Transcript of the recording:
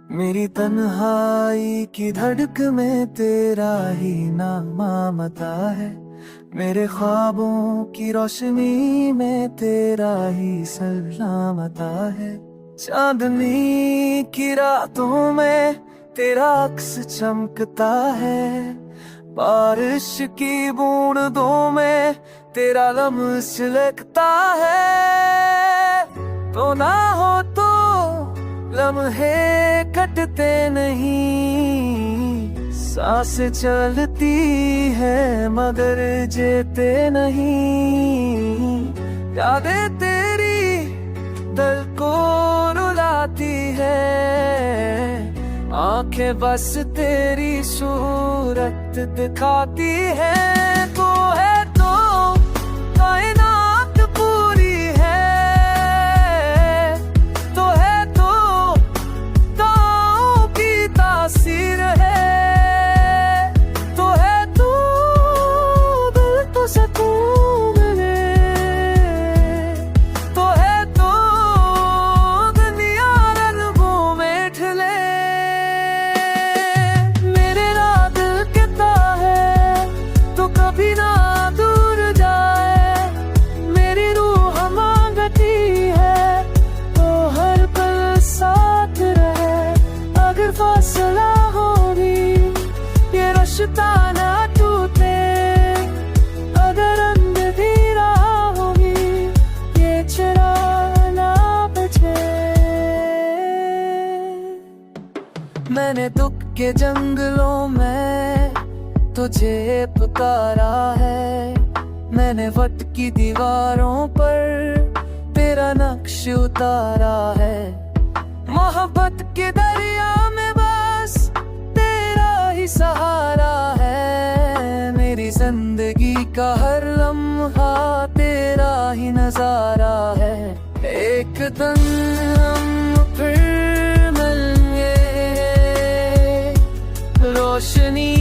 मेरी तन्हाई की धड़क में तेरा ही नाम आमता है, मेरे ख्वाबों की रोशनी में तेरा ही सलामता है। चांदनी की रातों में तेरा अक्स चमकता है, बारिश की बूंदों में तेरा लम्स लगता है। तो ना हो तो लम्हे कटते नहीं, सांसें चलती है मगर जेते नहीं। यादें तेरी दिल को रुलाती है, आंखें बस तेरी सूरत दिखाती है। तो है तो कायनात पूरी है, तो है तो ताओं की तासीर है, तो है तो दिल तो सुकून मिले, तो है तो दुनिया रंगों में ढले। मेरे ना दिल कहता है तो कभी ना दूर जाए, मेरी रूह मांगती है तो हर पल साथ रहे। अगर फासला हो भी ये रिश्ता ना टूटे, अगर अंधेरा हो भी ये चिराग ना बुझे। मैंने दुख के जंगलों में तुझे पुकारा है, मैंने वक्त की दीवारों पर तेरा नक्श उतारा है। मोहब्बत के दरिया में बस तेरा ही सहारा है, मेरी जिंदगी का हर लम्हा तेरा ही नजारा है। एक दिन हम फिर मिलेंगे, रोशनी